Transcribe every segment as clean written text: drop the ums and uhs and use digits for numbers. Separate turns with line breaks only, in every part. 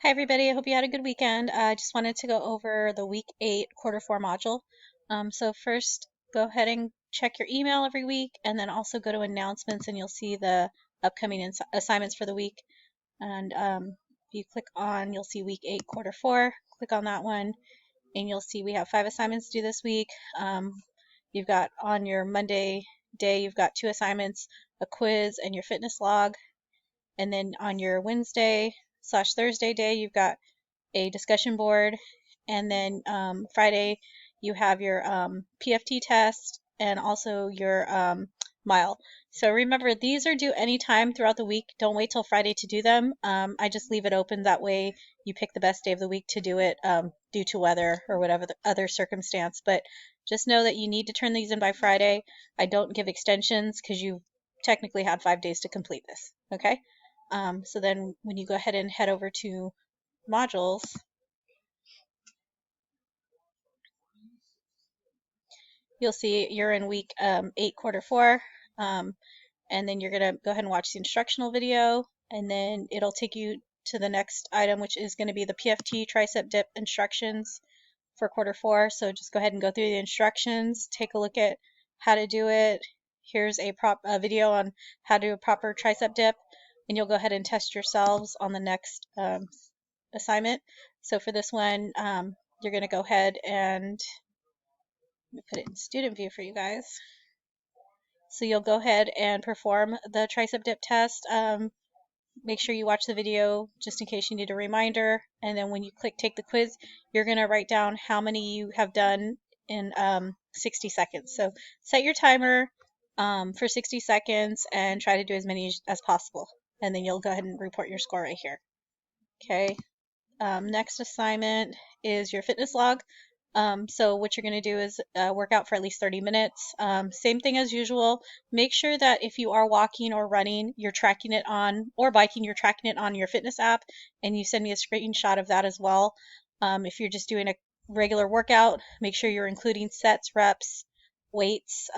Hi everybody, I hope you had a good weekend. I just wanted to go over the week 8 quarter 4 module. So first, go ahead and check your email every week, and then also go to announcements and you'll see the upcoming assignments for the week. And if you click on, you'll see week 8 quarter 4. Click on that one and you'll see we have 5 assignments due this week. You've got on your Monday day, you've got 2 assignments, a quiz, and your fitness log. And then on your Wednesday/Thursday day, you've got a discussion board. And then Friday, you have your PFT test and also your mile. So remember, these are due anytime throughout the week. Don't wait till Friday to do them. I just leave it open. That way you pick the best day of the week to do it due to weather or whatever the other circumstance. But just know that you need to turn these in by Friday. I don't give extensions because you technically had 5 days to complete this. Okay? So then when you go ahead and head over to modules, you'll see you're in week 8 quarter 4, and then you're going to go ahead and watch the instructional video, and then it'll take you to the next item, which is going to be the PFT tricep dip instructions for quarter 4. So just go ahead and go through the instructions, take a look at how to do it. Here's a video on how to do a proper tricep dip, and you'll go ahead and test yourselves on the next assignment. So for this one, you're going to go ahead and let me put it in student view for you guys. So you'll go ahead and perform the tricep dip test. Make sure you watch the video just in case you need a reminder. And then when you click take the quiz, you're going to write down how many you have done in 60 seconds. So set your timer for 60 seconds and try to do as many as possible. And then you'll go ahead and report your score right here. Okay. Next assignment is your fitness log. So what you're going to do is work out for at least 30 minutes. Same thing as usual. Make sure that if you are walking or running, you're tracking it on, or biking, you're tracking it on your fitness app, and you send me a screenshot of that as well. If you're just doing a regular workout, make sure you're including sets, reps, weights,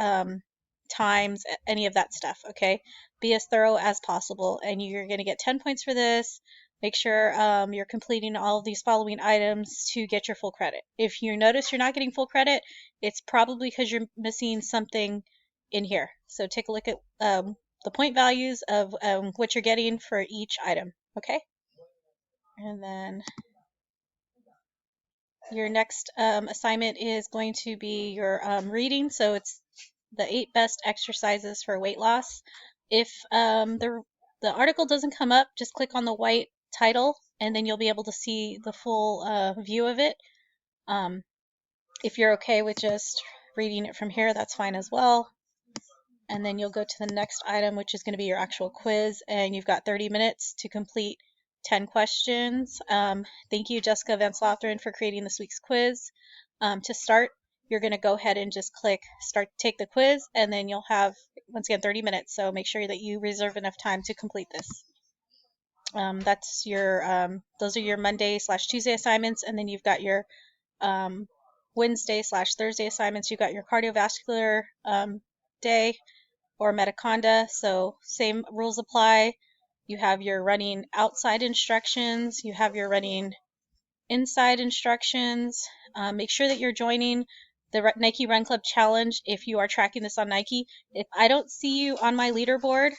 times, any of that stuff, okay? Be as thorough as possible, and you're going to get 10 points for this. Make sure you're completing all of these following items to get your full credit. If you notice you're not getting full credit, it's probably because you're missing something in here. So take a look at the point values of what you're getting for each item, okay? And then your next assignment is going to be your reading. So it's the 8 best exercises for weight loss. If the article doesn't come up, just click on the white title and then you'll be able to see the full view of it. If you're okay with just reading it from here, that's fine as well. And then you'll go to the next item, which is going to be your actual quiz, and you've got 30 minutes to complete 10 questions. Thank you, Jessica Van Slotheren, for creating this week's quiz. To start, you're going to go ahead and just click start, take the quiz, and then you'll have, once again, 30 minutes. So make sure that you reserve enough time to complete this. That's your, those are your Monday/Tuesday assignments, and then you've got your Wednesday/Thursday assignments. You've got your cardiovascular day or metaconda, so same rules apply. You have your running outside instructions, you have your running inside instructions. Make sure that you're joining the Nike Run Club Challenge if you are tracking this on Nike. If I don't see you on my leaderboard,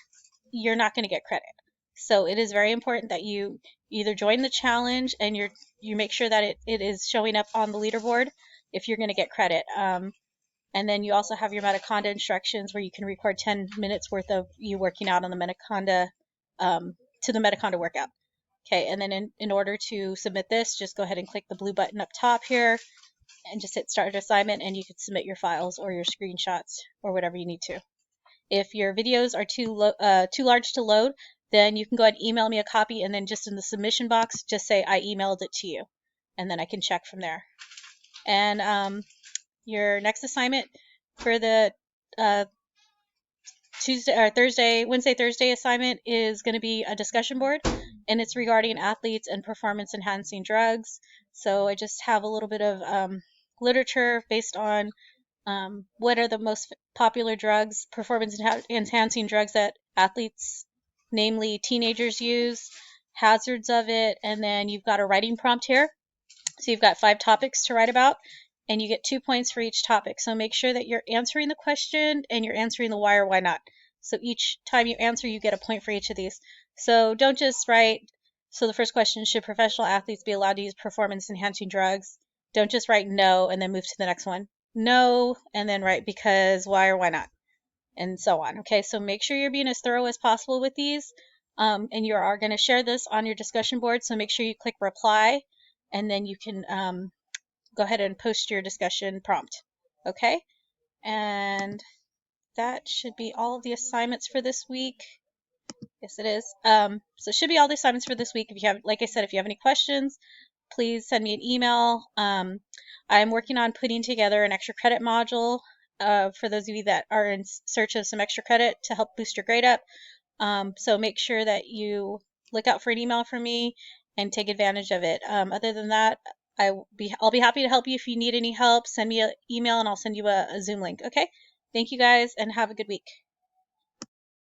you're not going to get credit. So it is very important that you either join the challenge and you make sure that it is showing up on the leaderboard if you're going to get credit. And then you also have your metaconda instructions where you can record 10 minutes worth of you working out on the metaconda to the metaconda workout. Okay, and then in order to submit this, just go ahead and click the blue button up top here and just hit start assignment, and you can submit your files or your screenshots or whatever you need to. If your videos are too large to load, then you can go ahead and email me a copy, and then just in the submission box, just say I emailed it to you, and then I can check from there. And your next assignment for the Wednesday, Thursday assignment is going to be a discussion board, and it's regarding athletes and performance enhancing drugs. So I just have a little bit of literature based on what are the most popular drugs, performance enhancing drugs that athletes, namely teenagers, use, hazards of it, and then you've got a writing prompt here. So you've got 5 topics to write about, and you get 2 points for each topic. So make sure that you're answering the question and you're answering the why or why not. So each time you answer, you get a point for each of these. So don't just write, so the first question, should professional athletes be allowed to use performance-enhancing drugs? Don't just write no and then move to the next one. No, and then write because, why or why not, and so on. Okay, so make sure you're being as thorough as possible with these. And you are going to share this on your discussion board, so make sure you click reply, and then you can go ahead and post your discussion prompt. Okay, and that should be all of the assignments for this week. Yes, it is. So it should be all the assignments for this week. If you have, like I said, if you have any questions, please send me an email. I'm working on putting together an extra credit module for those of you that are in search of some extra credit to help boost your grade up. So make sure that you look out for an email from me and take advantage of it. Other than that, I'll be happy to help you. If you need any help, send me an email and I'll send you a Zoom link. Okay? Thank you guys and have a good week.